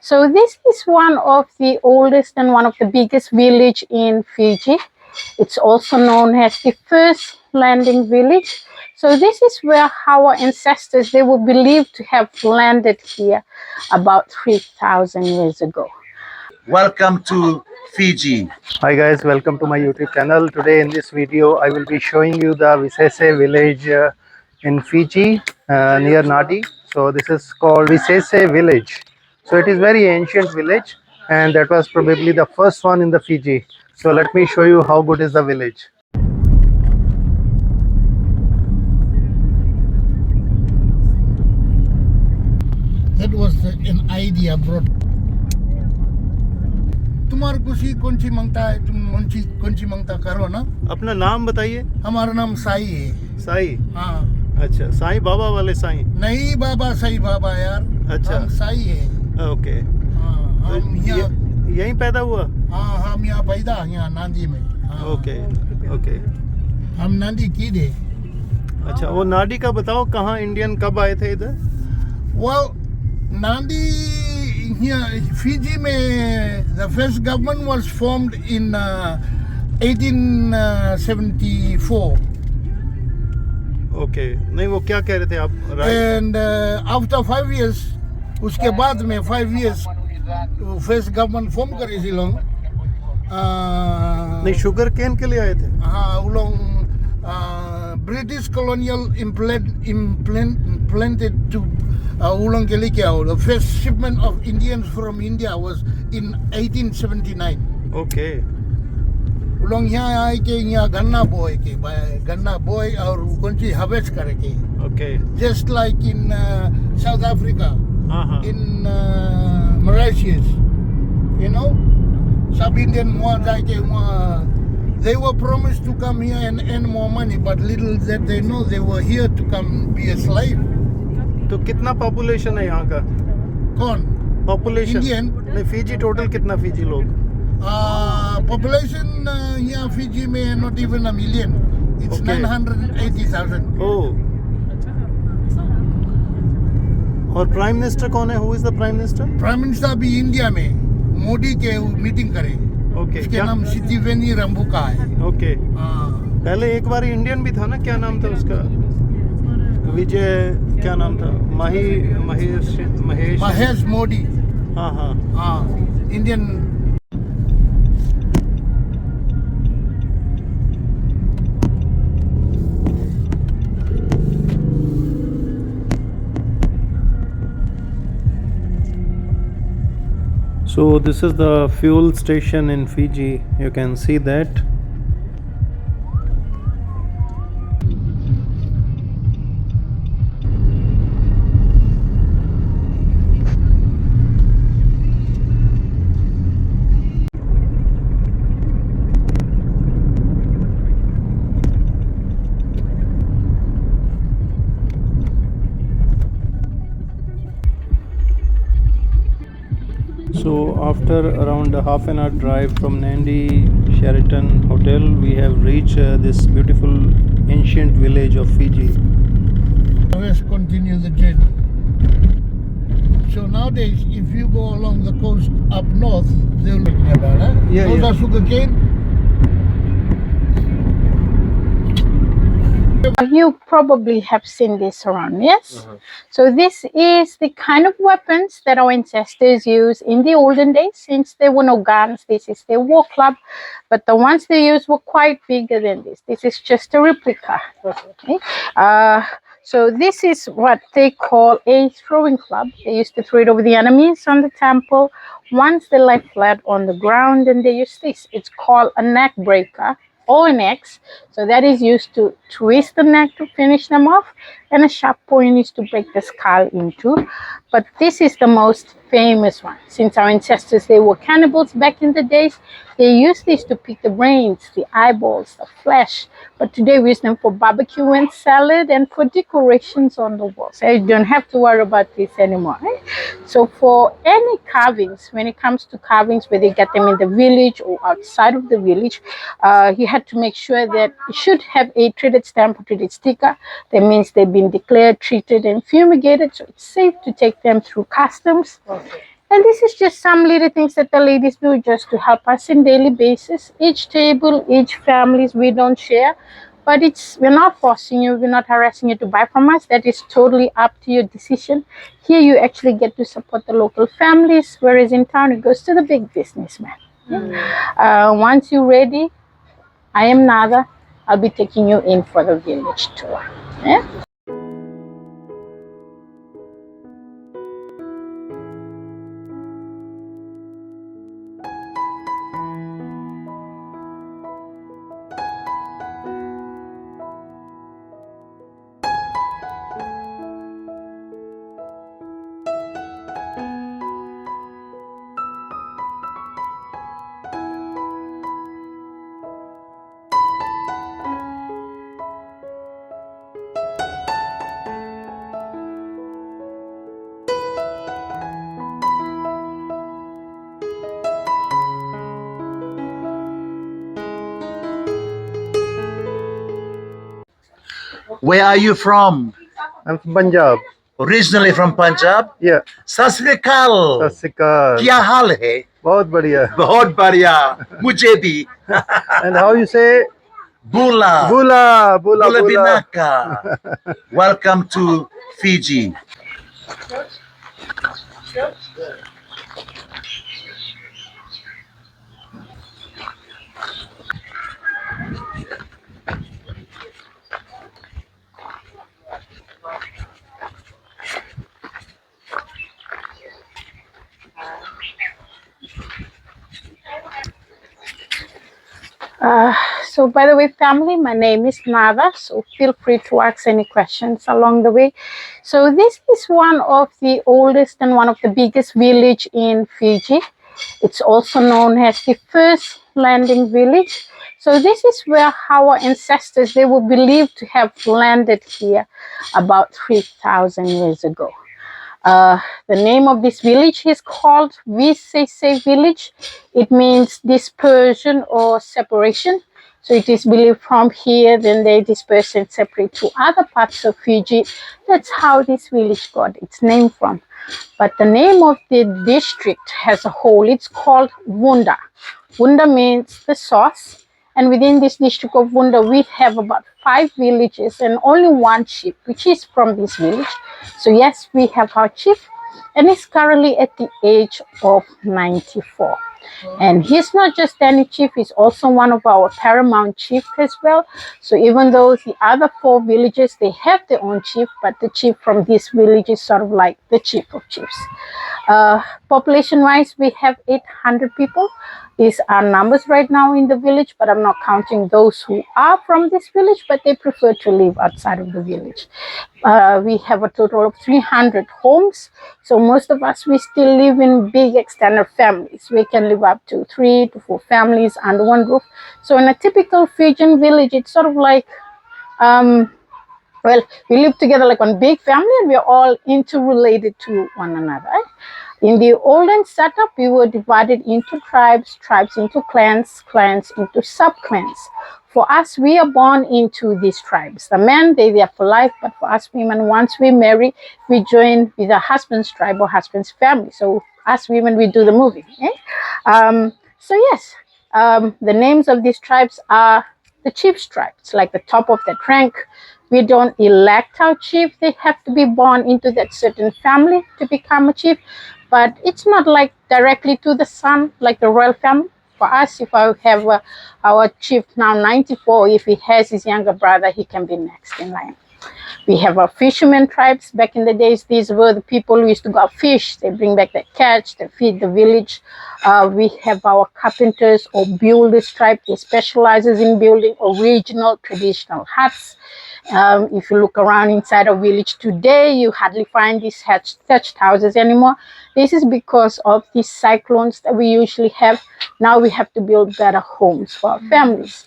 So this is one of the oldest and one of the biggest village in Fiji. It's also known as the first landing village. So this is where our ancestors, they were believed to have landed here about 3,000 years ago. Welcome to Fiji. Hi guys, welcome to my YouTube channel. Today in this video I will be showing you the Viseisei village in Fiji near Nadi. So this is called Viseisei Village. So it is very ancient village and that was probably the first one in the Fiji. So let me show you how good is the village. That was an idea brought. तुम्हारे कुछ कौन सी मांगता है, तुम कौन सी मांगता करो ना. अपना नाम बताइए. हमारा नाम साई है. साई. हाँ. अच्छा, साई बाबा वाले साई. नहीं बाबा, साई बाबा यार. अच्छा. हम साई है. ओके. हाँ, हम यहाँ यहीं पैदा हुआ. हाँ, हम यहाँ पैदा यहाँ नादी में. Okay okay. हम नादी की दे. अच्छा, वो नाडी का बताओ, कहाँ इंडियन कब आए थे इधर? Well, Nadi here, Fiji में the first government was formed in 1874. Okay, नहीं वो क्या कह रहे थे आप? And after 5 years, उसके बाद में 5 years first government form करी थी लोग. नहीं, शुगर केन के लिए आए थे? हाँ, वो लोग British colonial implanted to Oolong ke liye kya. The first shipment of Indians from India was in 1879. Okay. Oolong यहाँ आए के यहाँ गन्ना बोए के, गन्ना बोए और कौन सी harvest करे के. Okay. Just like in South Africa, in Malaysia, you know, सब Indian वहाँ जाके वहाँ. They were promised to come here and earn more money, but little that they know, they were here to come be a slave. तो कितना population है यहाँ का? कौन? पॉपुलेशन? इंडियन? नहीं, फिजी टोटल कितना फिजी लोग? Population यहाँ फिजी में not even a million. It's 980,000. Oh. और प्राइम मिनिस्टर कौन है? Who is the prime minister? Prime minister अभी इंडिया में मोदी के मीटिंग करे. ओके. उसके नाम सिद्धिवेनी रंबुका है. ओके. पहले एक बार इंडियन भी था ना, क्या नाम था उसका? विजय, क्या नाम था? महेश मोदी. हाँ हाँ हाँ, Indian. So this is the fuel station in Fiji. You can see that. So after around a half an hour drive from Nadi Sheraton Hotel, we have reached this beautiful ancient village of Fiji. Let's continue the journey. So nowadays, if you go along the coast up north, they'll look about it. Yeah, those yeah. are sugarcane. You probably have seen this around, yes? So this is the kind of weapons that our ancestors used in the olden days. Since there were no guns, this is their war club. But the ones they used were quite bigger than this. This is just a replica. Okay? So this is what they call a throwing club. They used to throw it over the enemies on the temple. Once they lay flat on the ground, and they use this. It's called a neck breaker or an axe. So that is used to twist the neck to finish them off, and a sharp point is to break the skull in two. But this is the most famous one. Since our ancestors, they were cannibals back in the days, they used this to pick the brains, the eyeballs, the flesh. But today we use them for barbecue and salad and for decorations on the walls. So you don't have to worry about this anymore. Right? So for any carvings, when it comes to carvings, whether you get them in the village or outside of the village, you had to make sure that it should have a treated stamp or treated sticker. That means they've been declared, treated, and fumigated. So it's safe to take them through customs. And this is just some little things that the ladies do just to help us in daily basis. Each table, each families, we don't share. But we're not forcing you, we're not harassing you to buy from us. That is totally up to your decision. Here you actually get to support the local families, whereas in town it goes to the big businessman. Once you're ready, I am Nada. I'll be taking you in for the village tour. Yeah? Where are you from? I'm from Punjab. Originally from Punjab? Yeah. सत श्री अकाल। सत श्री अकाल। क्या हाल है? बहुत बढ़िया। बहुत बढ़िया। मुझे भी। And how you say? Bula. Bula. Bula. Bula Bula. binaka. Welcome to Fiji. So by the way, family, my name is Nada, so feel free to ask any questions along the way. So this is one of the oldest and one of the biggest village in Fiji. It's also known as the first landing village. So this is where our ancestors, they were believed to have landed here about 3,000 years ago. The name of this village is called Viseisei Village. It means dispersion or separation. So it is believed from here, then they disperse and separate to other parts of Fiji. That's how this village got its name from. But the name of the district as a whole, it's called Wunda. Wunda means the source. And within this district of Wunda, we have about 5 villages and only one chief, which is from this village. So yes, we have our chief, and he's currently at the age of 94. And he's not just any chief, he's also one of our paramount chiefs as well. So even though the other 4 villages, they have their own chief, but the chief from this village is sort of like the chief of chiefs. Population-wise, we have 800 people. These are numbers right now in the village, but I'm not counting those who are from this village, but they prefer to live outside of the village. We have a total of 300 homes. So most of us, we still live in big extended families. We can live up to 3 to 4 families under one roof. So in a typical Fijian village, it's sort of like, well, we live together like one big family and we're all interrelated to one another. In the olden setup, we were divided into tribes, tribes into clans, clans into sub-clans. For us, we are born into these tribes. The men, they're there for life, but for us women, once we marry, we join with our husband's tribe or husband's family. So us women, we do the moving. So yes, the names of these tribes are the chief's tribes, like the top of that rank. We don't elect our chief. They have to be born into that certain family to become a chief. But it's not like directly to the son, like the royal family. For us, if I have our chief now 94, if he has his younger brother, he can be next in line. We have our fishermen tribes. Back in the days, these were the people who used to go out fish. They bring back their catch, they feed the village. We have our carpenters or builders tribe. They specializes in building original traditional huts. If you look around inside a village today, you hardly find these thatched houses anymore. This is because of these cyclones that we usually have. Now we have to build better homes for our families.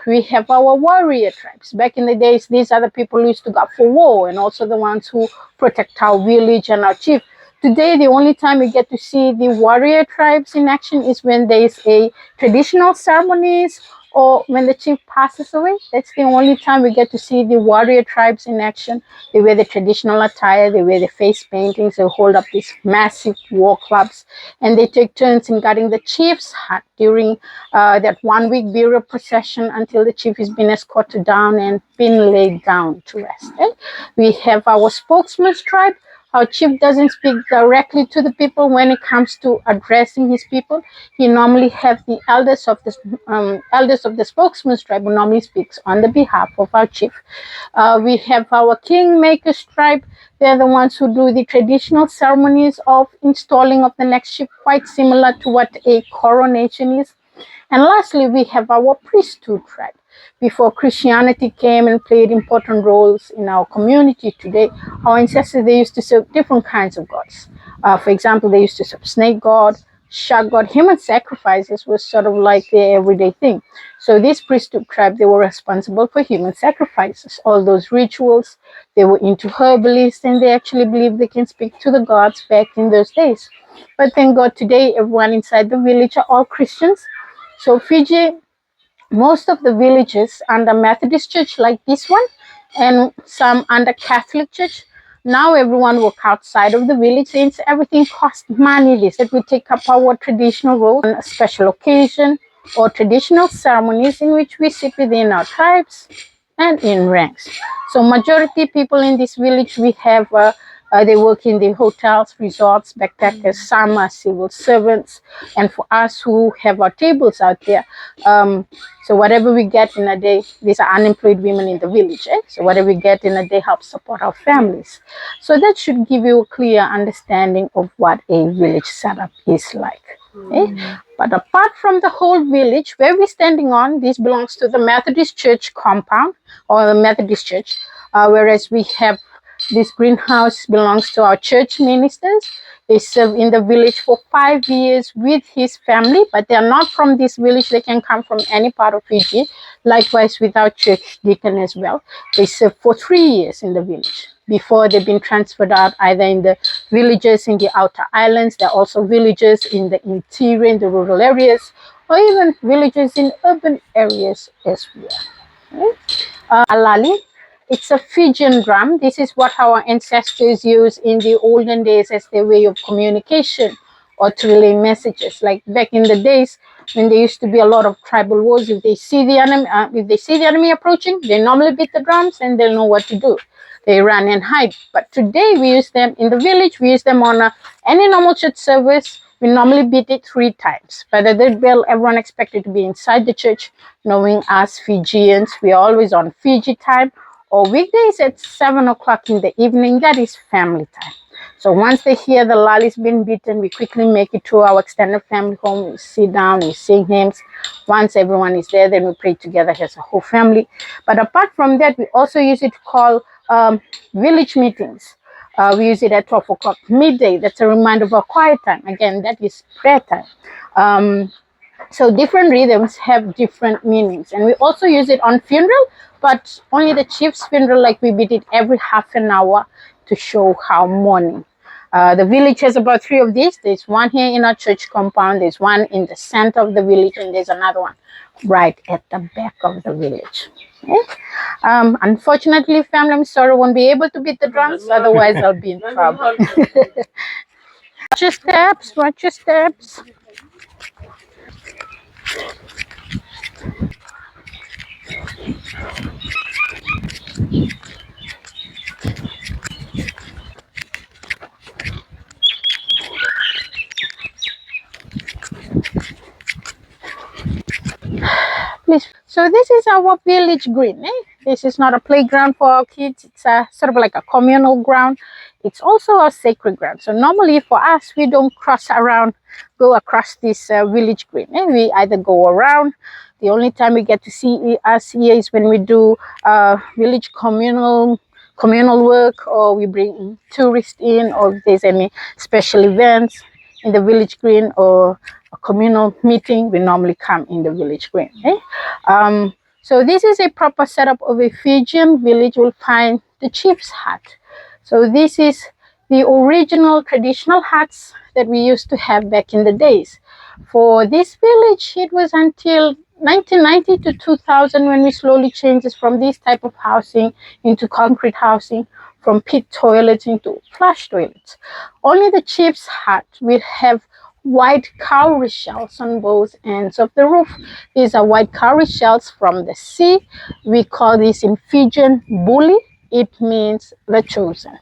We have our warrior tribes. Back in the days, these are the people who used to go out for war and also the ones who protect our village and our chief. Today, the only time you get to see the warrior tribes in action is when there is a traditional ceremonies or when the chief passes away. That's the only time we get to see the warrior tribes in action. They wear the traditional attire, they wear the face paintings, they hold up these massive war clubs, and they take turns in guarding the chief's hut during that 1 week burial procession until the chief has been escorted down and been laid down to rest. We have our spokesman's tribe. Our chief doesn't speak directly to the people when it comes to addressing his people. He normally have the elders of the spokesman's tribe who normally speaks on the behalf of our chief. We have our kingmakers tribe. They're the ones who do the traditional ceremonies of installing of the next chief, quite similar to what a coronation is. And lastly, we have our priesthood tribe. Before Christianity came and played important roles in our community today, our ancestors, they used to serve different kinds of gods. For example, they used to serve snake god, shark god. Human sacrifices was sort of like their everyday thing. So this priesthood tribe, they were responsible for human sacrifices. All those rituals, they were into herbalists, and they actually believed they can speak to the gods back in those days. But thank God today, everyone inside the village are all Christians. So Fiji, most of the villages under Methodist Church like this one, and some under Catholic Church. Now everyone work outside of the village since everything costs money. They said we take up our traditional role on a special occasion or traditional ceremonies in which we sit within our tribes and in ranks. So majority people in this village, we have they work in the hotels, resorts, backpackers. Some are civil servants, and for us who have our tables out there, so whatever we get in a day, these are unemployed women in the village. So whatever we get in a day helps support our families. So that should give you a clear understanding of what a village setup is like. But apart from the whole village where we're standing on, this belongs to the Methodist Church compound or the Methodist Church, whereas we have this greenhouse belongs to our church ministers. They serve in the village for 5 years with his family, but they are not from this village. They can come from any part of Fiji. Likewise with our church deacon as well. They serve for 3 years in the village before they've been transferred out either in the villages in the outer islands. There are also villages in the interior, in the rural areas, or even villages in urban areas as well. Alali. It's a Fijian drum. This is what our ancestors used in the olden days as their way of communication or to relay messages. Like back in the days when there used to be a lot of tribal wars, if they see the enemy, approaching, they normally beat the drums and they'll know what to do. They run and hide. But today we use them in the village. We use them on any normal church service. We normally beat it 3 times. By the third bell, everyone expected to be inside the church. Knowing us Fijians, we are always on Fiji time. Or weekdays at 7 o'clock in the evening, that is family time. So once they hear the lali's been beaten, we quickly make it to our extended family home. We sit down, we sing hymns. Once everyone is there, then we pray together as a whole family. But apart from that, we also use it to call village meetings. We use it at 12 o'clock midday. That's a reminder of our quiet time. Again, that is prayer time. So different rhythms have different meanings. And we also use it on funeral, but only the chief's funeral, like we beat it every half an hour to show how mourning. The village has about 3 of these. There's one here in our church compound. There's one in the center of the village, and there's another one right at the back of the village. Unfortunately, family, I'm sorry, I won't be able to beat the drums. Otherwise, I'll be in trouble. Watch your steps. Watch your steps. Please. So this is our village green. This is not a playground for our kids. It's a sort of like a communal ground. It's also a sacred ground. So normally for us, we don't go across this village green. We either go around. The only time we get to see us here is when we do village communal work, or we bring tourists in, or if there's any special events in the village green or a communal meeting, we normally come in the village green. So this is a proper setup of a Fijian village. You'll find the chief's hut. So this is the original traditional huts that we used to have back in the days. For this village, it was until 1990 to 2000 when we slowly changed this from this type of housing into concrete housing, from pit toilets into flush toilets. Only the chief's hut will have white cowrie shells on both ends of the roof. These are white cowrie shells from the sea. We call this in Fijian buli. It means the chosen.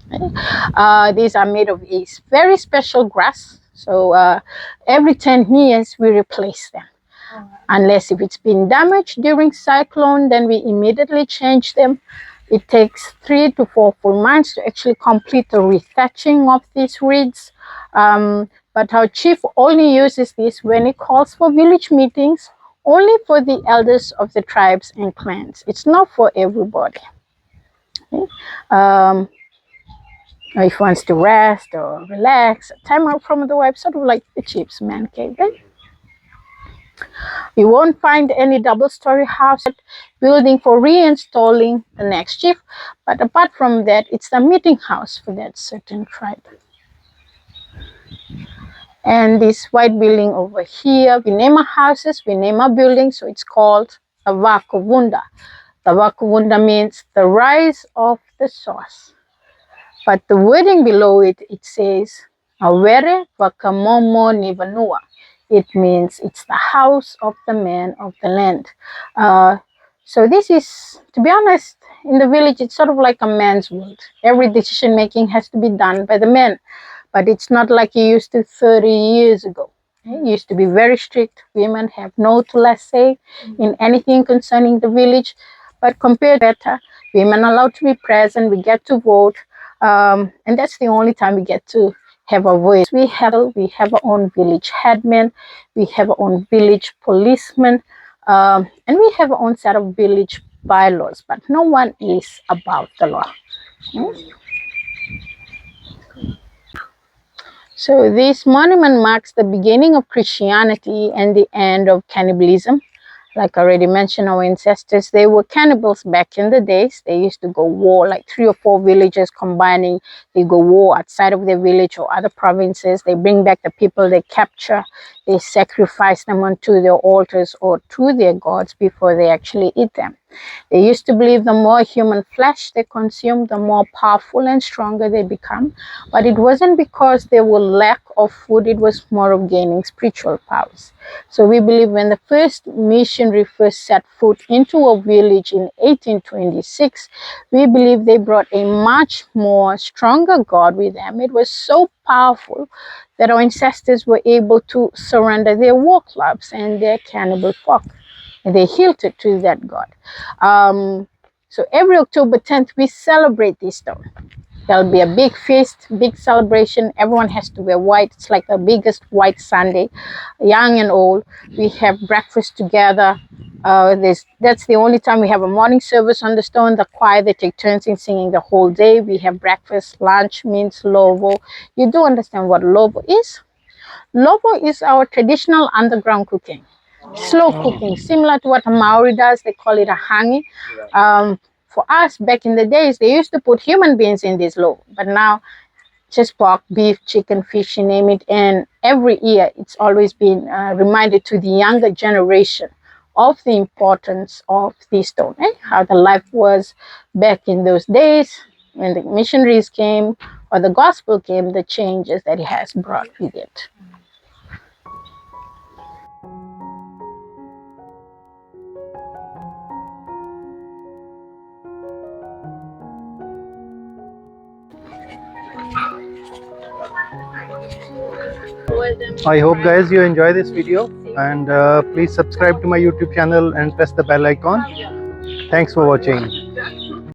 These are made of a very special grass. So every 10 years we replace them. Unless if it's been damaged during cyclone, then we immediately change them. It takes 3 to 4 full months to actually complete the rethatching of these reeds. But our chief only uses this when he calls for village meetings, only for the elders of the tribes and clans. It's not for everybody. Okay? If he wants to rest or relax, time out from the wife, sort of like the chief's man cave. Right? You won't find any double-story house building for reinstalling the next chief, but apart from that, it's the meeting house for that certain tribe. And this white building over here, we name our houses, we name our buildings, so it's called a Vakuvunda. The Vakuvunda means the rise of the source. But the wording below it, it says, Awere Vakamomo Nivanua. It means it's the house of the man of the land. So this is, to be honest, in the village, it's sort of like a man's world. Every decision making has to be done by the men. But it's not like it used to 30 years ago. It used to be very strict. Women have no to less say in anything concerning the village. But compared to that, women are allowed to be present. We get to vote. And that's the only time we get to have a voice. We have our own village headman. We have our own village policeman. And we have our own set of village bylaws. But no one is above the law. So this monument marks the beginning of Christianity and the end of cannibalism. Like I already mentioned, our ancestors, they were cannibals back in the days. They used to go war, like 3 or 4 villages combining. They go war outside of their village or other provinces. They bring back the people they capture. They sacrifice them onto their altars or to their gods before they actually eat them. They used to believe the more human flesh they consume, the more powerful and stronger they become. But it wasn't because they were lack of food, it was more of gaining spiritual powers. So we believe when the first missionary first set foot into a village in 1826, we believe they brought a much more stronger God with them. It was so powerful that our ancestors were able to surrender their war clubs and their cannibal pork. And they hilted to that God. So every October 10th, we celebrate this stone. There'll be a big feast, big celebration. Everyone has to wear white. It's like the biggest white Sunday, young and old. We have breakfast together. That's the only time we have a morning service on the stone. The choir, they take turns in singing the whole day. We have breakfast, lunch means lovo. You do understand what lovo is? Lovo is our traditional underground cooking. Slow cooking, similar to what a Maori does. They call it a hangi. For us, back in the days, they used to put human beings in this loaf. But now, just pork, beef, chicken, fish, you name it. And every year, it's always been reminded to the younger generation of the importance of this stone. How the life was back in those days when the missionaries came or the gospel came, the changes that it has brought with it. I hope guys you enjoy this video, and please subscribe to my YouTube channel and press the bell icon. Thanks for watching.